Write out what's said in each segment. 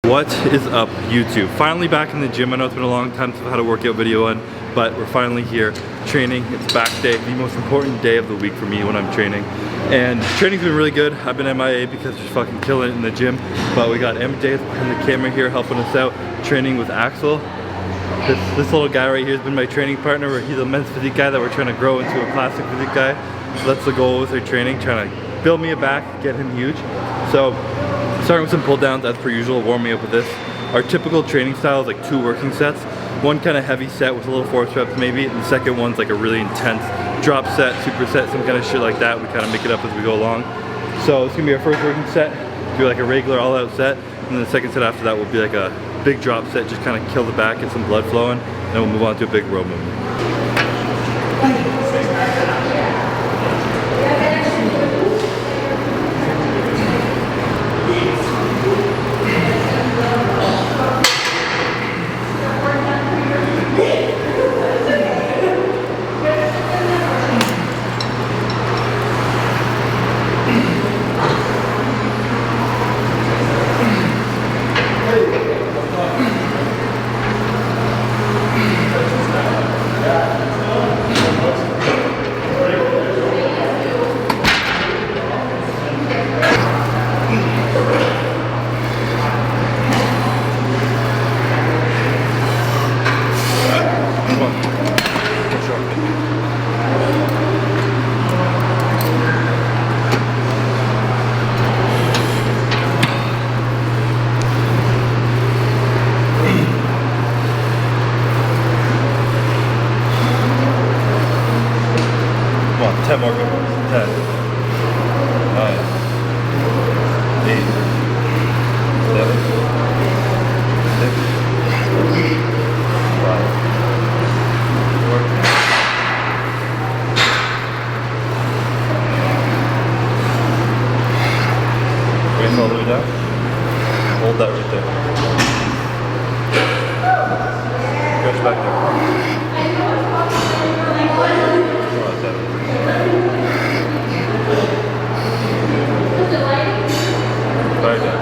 What is up, YouTube? Finally back in the gym. I know it's been a long time since I've had a workout video on, but we're finally here training. It's back day, the most important day of the week for me when I'm training. And training's been really good. I've been MIA because just fucking killing it in the gym. But we got MJ behind the camera here helping us out, training with Axel. This little guy right here has been my training partner. He's a men's physique guy that we're trying to grow into a classic physique guy. So that's the goal with our training, trying to build me a back, get him huge. So starting with some pull downs as per usual, warming up with this. Our typical training style is like 2 working sets. One kind of heavy set with a little force reps maybe, and the second one's like a really intense drop set, superset, some kind of shit like that. We kind of make it up as we go along. So it's gonna be our first working set, do like a regular all out set, and then the second set after that will be like a big drop set, just kind of kill the back, get some blood flowing, and then we'll move on to a big row movement. Come on, 10 more good ones. 10, 9, 8, 7, 6, 5, 4. Raise all the way down. Hold that right there. Stretch back there. Right down.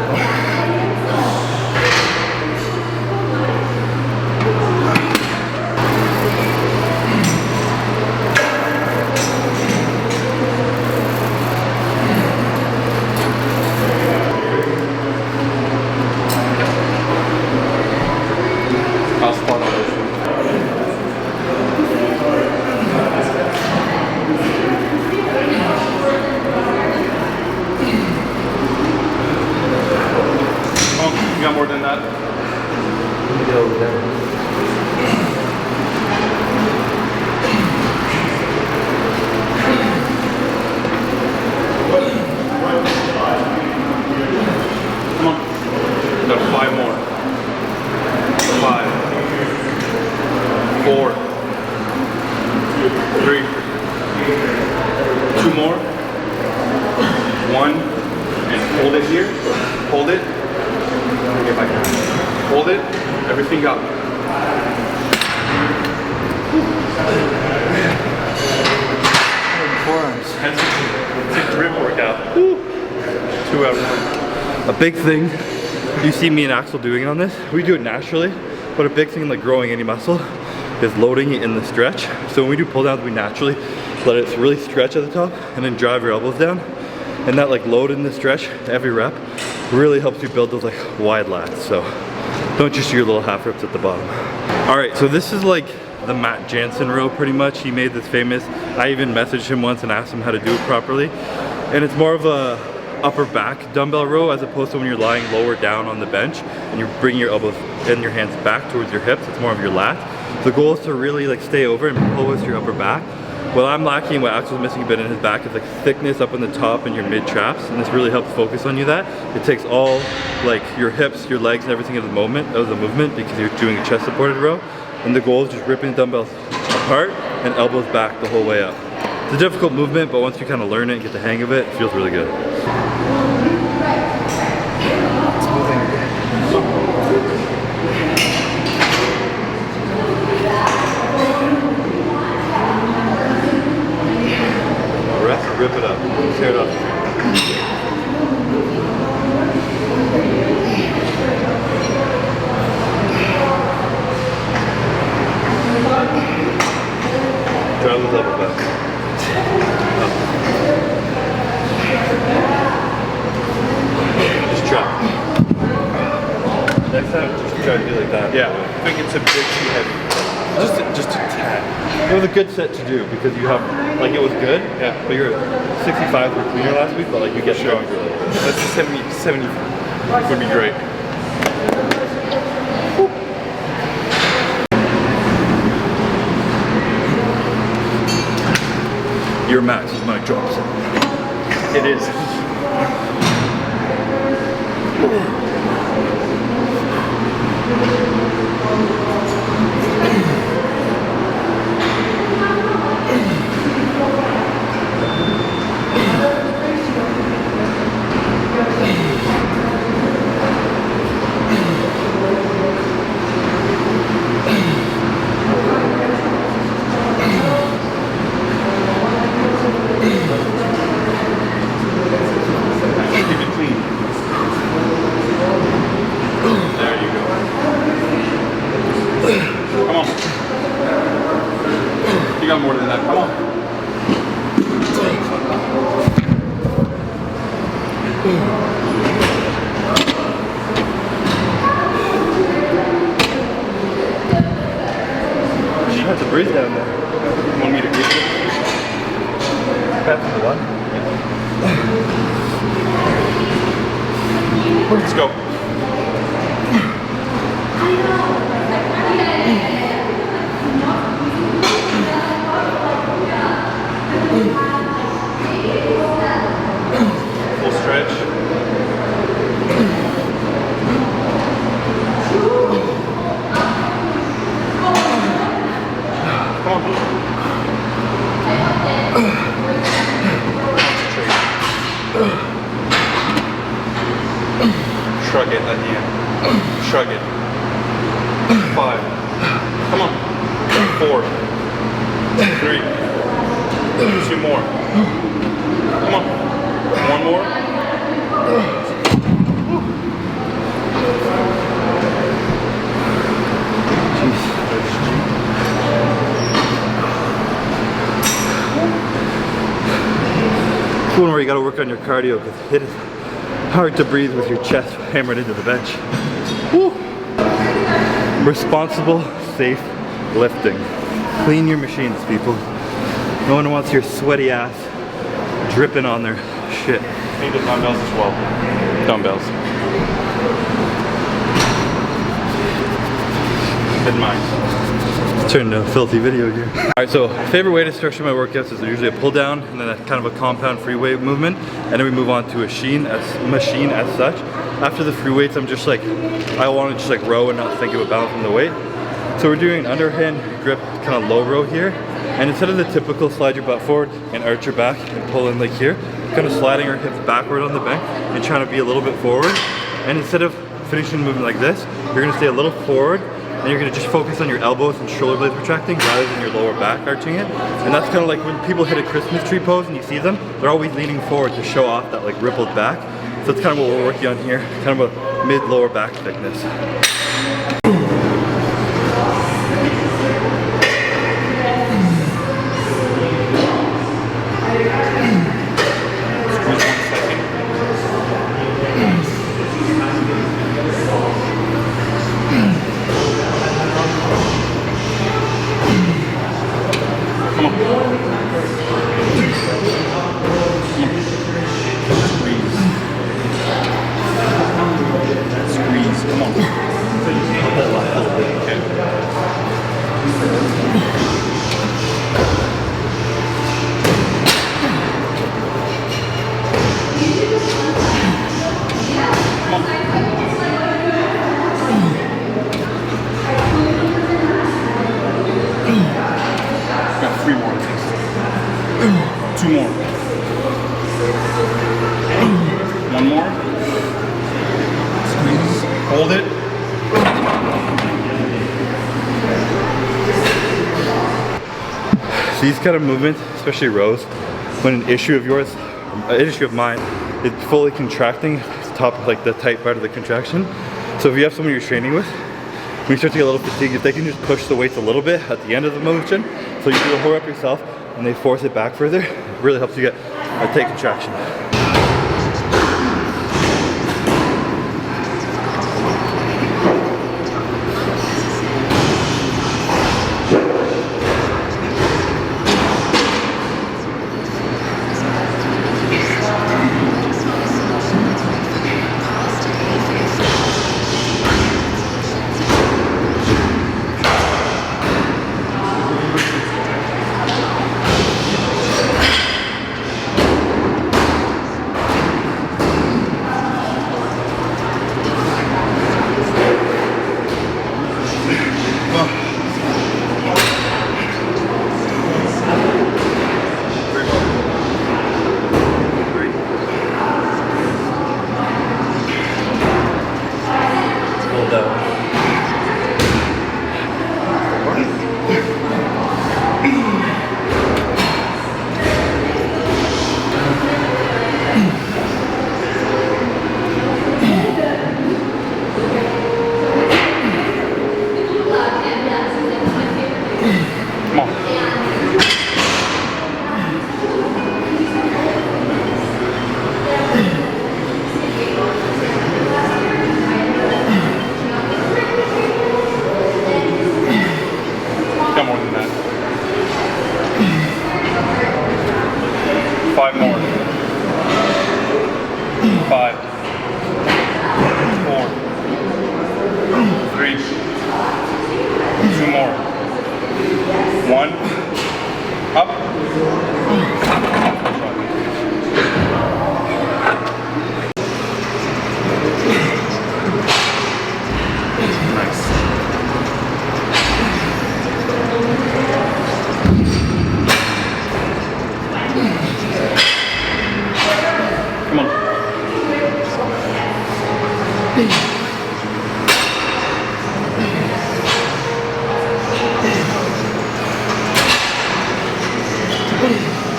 I'll spot on this one. You got more than that? Let me go over there. Come on. Got 5 more. 5, 4, 3, 2 more. 1, and hold it here. Hold it. If I can. Hold it, everything up. Forearms. That's a rib workout. 2 out of 1. A big thing you see me and Axel doing on this, we do it naturally, but a big thing in like growing any muscle is loading it in the stretch. So when we do pull downs, we naturally let it really stretch at the top and then drive your elbows down. And that like load in the stretch every rep really helps you build those like wide lats. So don't just do your little half reps at the bottom. All right, so this is like the Matt Jansen row pretty much. He made this famous. I even messaged him once and asked him how to do it properly. And it's more of a upper back dumbbell row as opposed to when you're lying lower down on the bench and you're bringing your elbows and your hands back towards your hips. It's more of your lat. The goal is to really like stay over and pull with your upper back. What I'm lacking, what Axel's missing a bit in his back is like thickness up on the top and your mid traps, and this really helps focus on you that. It takes all like your hips, your legs and everything out of the movement because you're doing a chest supported row. And the goal is just ripping the dumbbells apart and elbows back the whole way up. It's a difficult movement, but once you kind of learn it and get the hang of it, it feels really good. Rest, rip it up, tear it up. Try to level back. Just try. Next time, just try to do like that. Yeah, I think it's a bit too heavy. Just a tad. It was a good set to do because you have, like, it was good. Yeah. But you're 65 were cleaner last week, but like you get stronger. That's the 70 would be great. Your max is my drop set. It is. You got more than that. Come on. You have to breathe down there. You want me to give you? Pass the one. Let's go. Full stretch. Come on. Shrug it at the end. Shrug it. 5. Come on. 4. 3. 2 more. Come on. 1 more. It's one where you gotta work on your cardio because it is hard to breathe with your chest hammered into the bench. Woo. Responsible, safe lifting. Clean your machines, people. No one wants your sweaty ass dripping on their shit. Need the dumbbells as well. Dumbbells. Good mind. Turned into a filthy video here. Alright, so favorite way to structure my workouts is usually a pull down and then a kind of a compound free weight movement, and then we move on to a machine as such. After the free weights, I'm just like, I want to just like row and not think about balancing the weight. So we're doing an underhand grip kind of low row here, and instead of the typical slide your butt forward and arch your back and pull in like here, kind of sliding our hips backward on the bench and trying to be a little bit forward. And instead of finishing the movement like this, you're going to stay a little forward, and you're going to just focus on your elbows and shoulder blades retracting rather than your lower back arching it. And that's kind of like when people hit a Christmas tree pose and you see them, they're always leaning forward to show off that like rippled back. So it's kind of what we're working on here, kind of a mid-lower back thickness. Two more. One more. Squeeze. Hold it. These kind of movements, especially rows, when an issue of yours, an issue of mine, is fully contracting, it's top like the tight part of the contraction. So if you have someone you're training with, when you start to get a little fatigued, if they can just push the weights a little bit at the end of the motion, so you do the whole rep yourself and they force it back further, it really helps you get a tight contraction.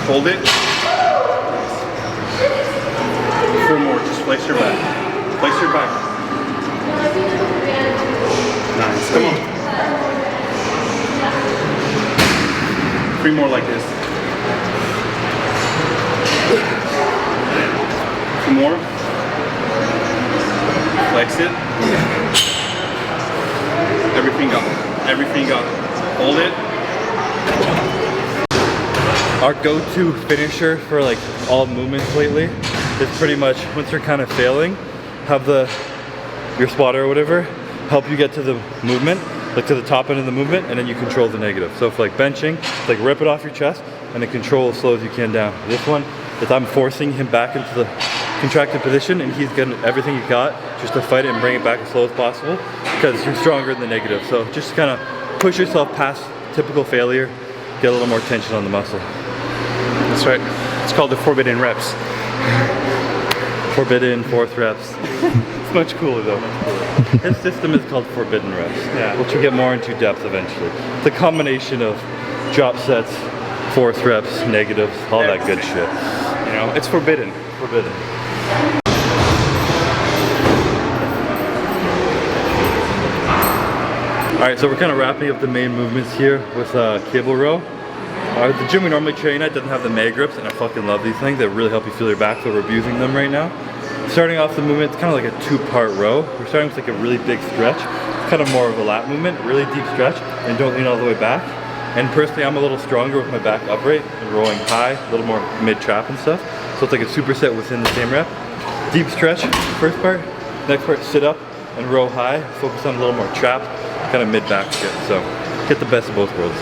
Hold it. 4 more. Just flex your back. Flex your back. Nice. Come on. 3 more like this. 2 more. Flex it. Everything up. Everything up. Hold it. Our go-to finisher for like all movements lately is pretty much, once you're kind of failing, have your spotter or whatever help you get to the movement, like to the top end of the movement, and then you control the negative. So for like benching, it's like rip it off your chest and then control as slow as you can down. This one is I'm forcing him back into the contracted position and he's getting everything he got just to fight it and bring it back as slow as possible because you're stronger than the negative. So just kind of push yourself past typical failure, get a little more tension on the muscle. That's right. It's called the forbidden reps. Forbidden 4th reps. It's much cooler though. His system is called forbidden reps, yeah, which we'll get more into depth eventually. It's a combination of drop sets, 4th reps, negatives, all that good shit. You know, it's forbidden. Forbidden. Alright, so we're kind of wrapping up the main movements here with cable row. The gym we normally train at doesn't have the mag grips, and I fucking love these things. They really help you feel your back, so we're abusing them right now. Starting off the movement, it's kind of like a 2-part row. We're starting with like a really big stretch. It's kind of more of a lat movement, really deep stretch, and don't lean all the way back. And personally, I'm a little stronger with my back upright and rowing high, a little more mid-trap and stuff. So it's like a superset within the same rep. Deep stretch, first part. Next part, sit up and row high. Focus on a little more trap, kind of mid-back shit. So get the best of both worlds.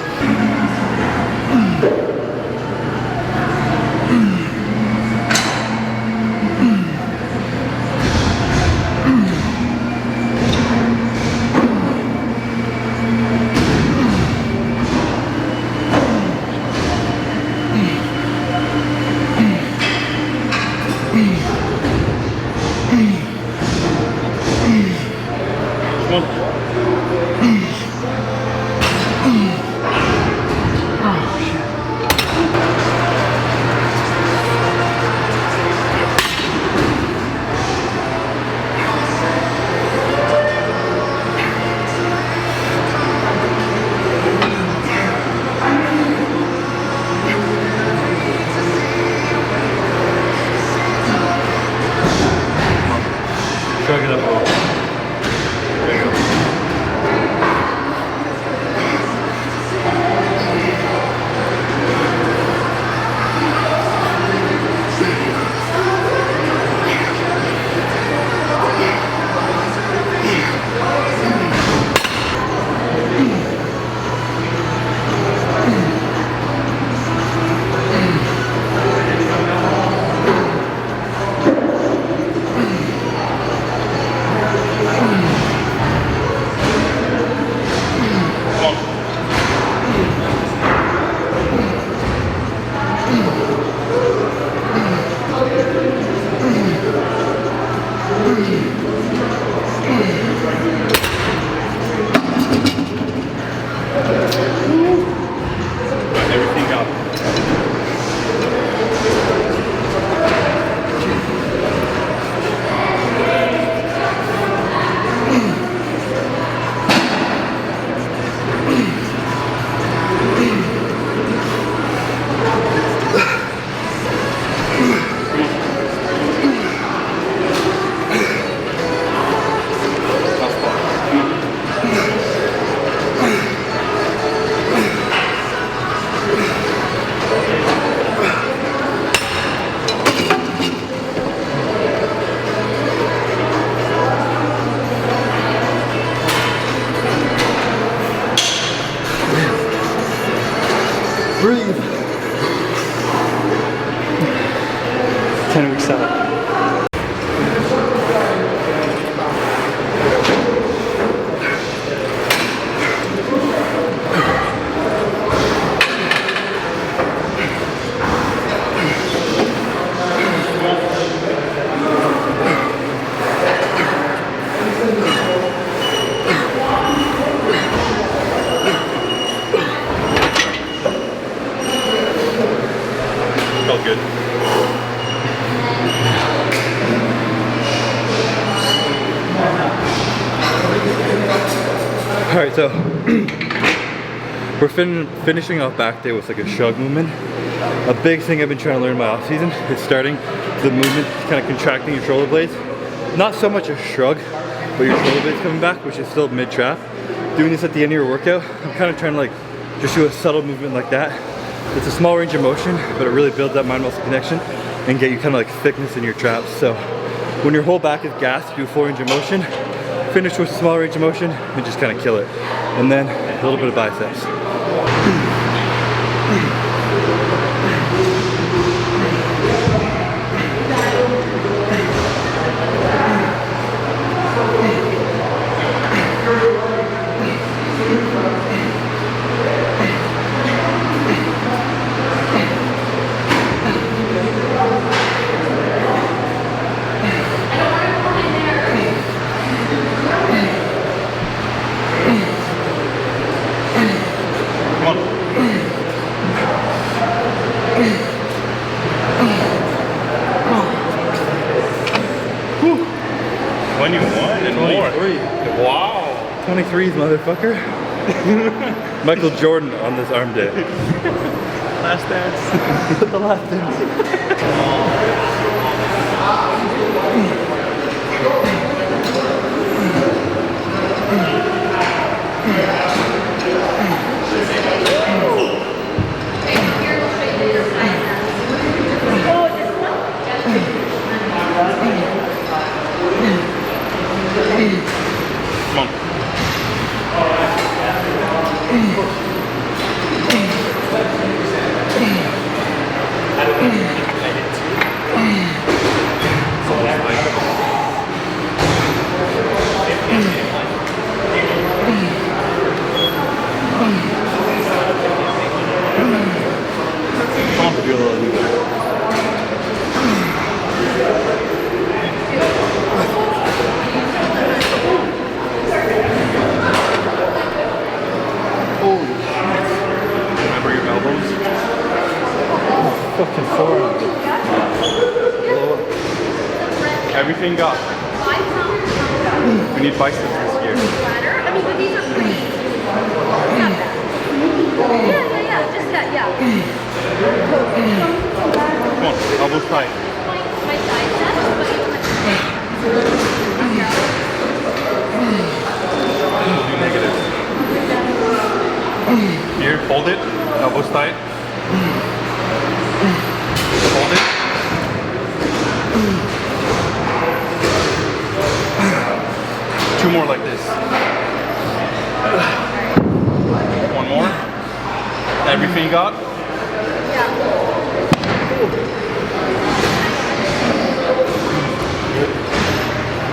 Breathe. 10-week setup. Felt good. Alright, so we're finishing off back day with like a shrug movement. A big thing I've been trying to learn in my off season is starting the movement, kind of contracting your shoulder blades. Not so much a shrug, but your shoulder blades coming back, which is still mid-trap. Doing this at the end of your workout, I'm kind of trying to like just do a subtle movement like that. It's a small range of motion, but it really builds that mind-muscle connection and get you kind of like thickness in your traps. So when your whole back is gassed, do a full range of motion, finish with a small range of motion, and just kind of kill it. And then a little bit of biceps. When you won and more. 23. Wow. 23s, motherfucker. Michael Jordan on this arm day. Last dance. The last dance. Come on. Remember your elbows? Fucking forearm. Everything got. We need biceps this year. I mean, but these are pretty. Not bad. Yeah. Just that, yeah. Come on, elbows tight. My Do negative. Here, hold it. Elbows tight. Hold it. Two more like this. One more. Everything you got?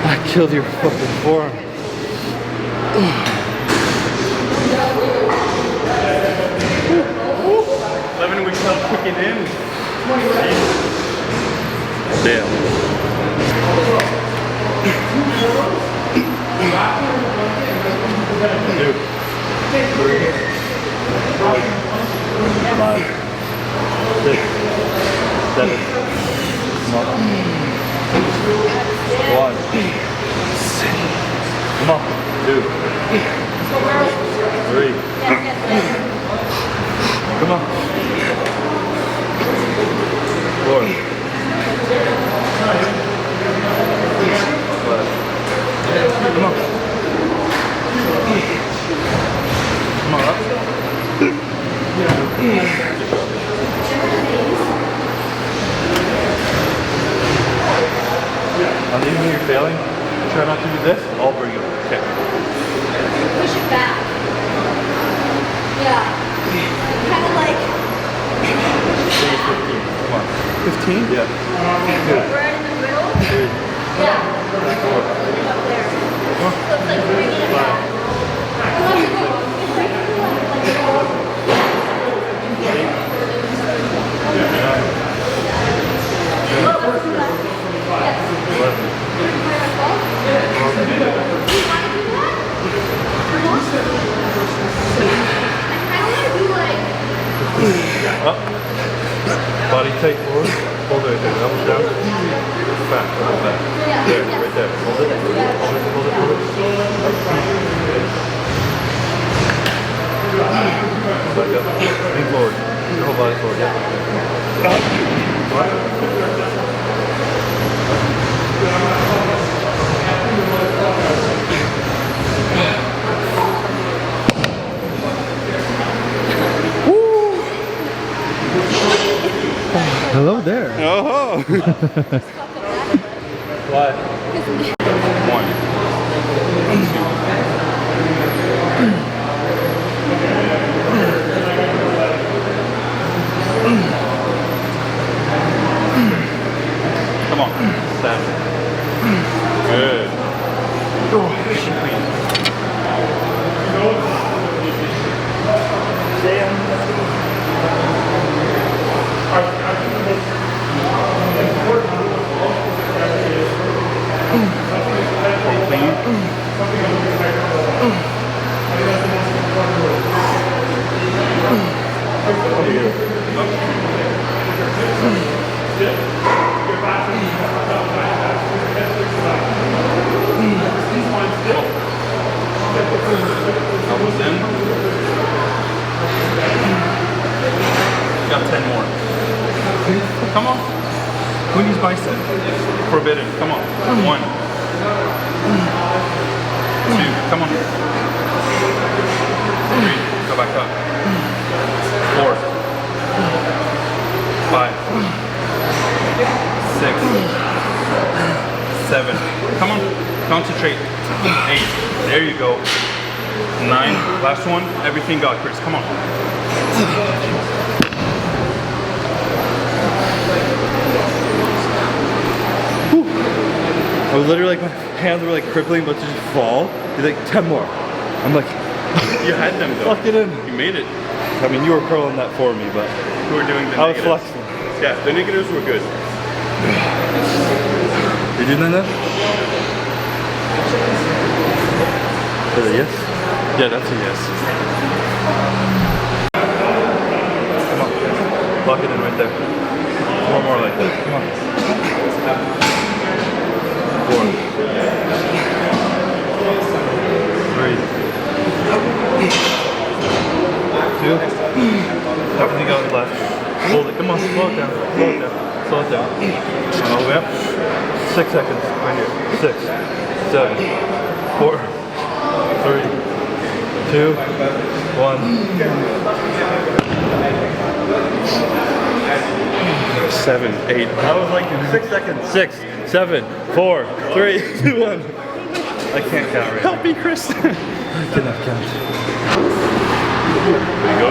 I killed your fucking forearm. 11 weeks help kicking in. Damn. Dude. 5, 6, 7. Come on. 1. Come on. 2. 3. Come on. 4. 5. Come on. Come on, up. On the evening you're failing, try not to do this. I'll bring it. Okay. Push it back. Yeah. Kind of like 15? Yeah. Right in the middle? Yeah. Up there. So it's like bringing it back. Up. Body tight forward. Hold it right there. Elbows down. Back. Back. There. Right there. Hold it. Hold it. Hold it. Hold it. Back up. Lean forward. Your whole body forward. Yeah. Hello there. Oh. Why? 1. Come on. 7. Good. Elbows in. Got 10 more. Come on. Who needs bicep? Forbidden. Come on. 1. 2. Come on. 3. Go back up. 4. 5. 6. 7. Come on. Concentrate. 8. There you go. 9. Last one. Everything got, Chris. Come on. Whew. I was literally like, my hands were like crippling, but to just fall. He's like, 10 more. I'm like, You had them though. lock it in. You made it. I mean, you were curling that for me, but You were doing the I was negatives. flexing. Yeah, the negatives were good. Did you do that? Is it yes? Yeah, that's a yes. Come on. Lock it in right there. One more like that. Come on. 4. 3. 2. Everything else left. Hold it. Come on. Slow it down. Slow it down. Slow it down. All the way up. 6 seconds. Right here. 6. 7. 4. 3. 2. 1. 7, 8. I was like 6 seconds. 6, 7, 4, 3, 2, 1. I can't count right Help me, Chris. now. I cannot count. There you go.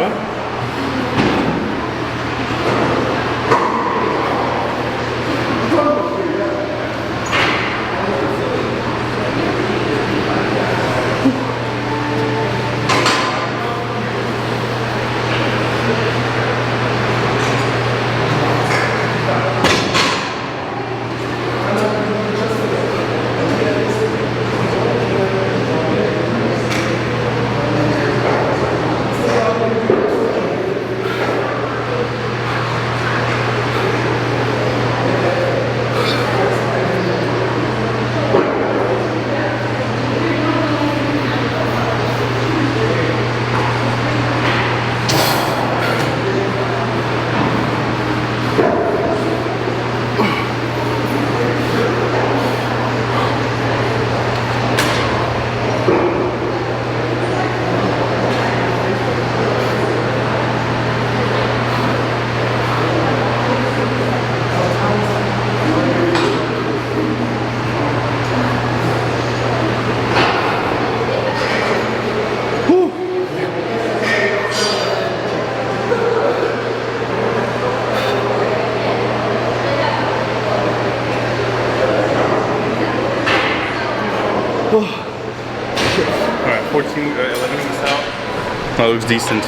14 or 11 weeks out. That looks decent.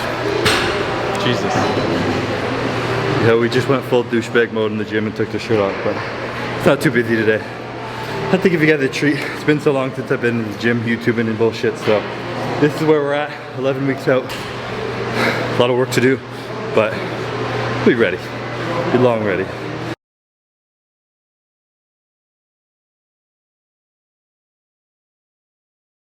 Jesus. Yeah, we just went full douchebag mode in the gym and took the shirt off, but it's not too busy today. I had to give you guys a treat. It's been so long since I've been in the gym, YouTubing and bullshit, so this is where we're at, 11 weeks out. A lot of work to do, but we'll be ready. Be long ready.